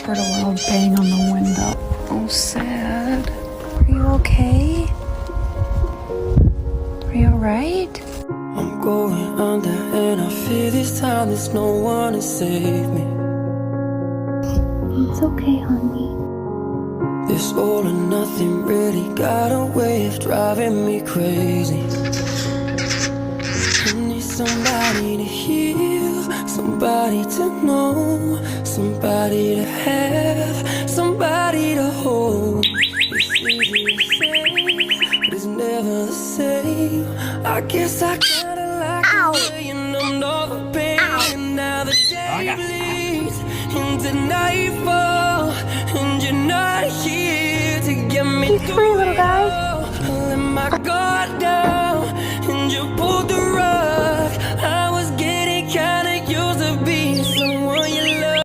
heard a loud bang on the window. Oh, sad. Are you okay? Are you alright? I'm going under and I fear this time there's no one to save me. It's okay, honey. This all or nothing really got a way of driving me crazy. I need somebody to heal, somebody to know, somebody to have, somebody to hold. It's easy to say, but it's never the same. I guess I kinda like the way you numbed all the pain. And now the day bleeds into nightfall, and you're not here to get me He's free, little guy. I let my guard down, and you pulled the rug.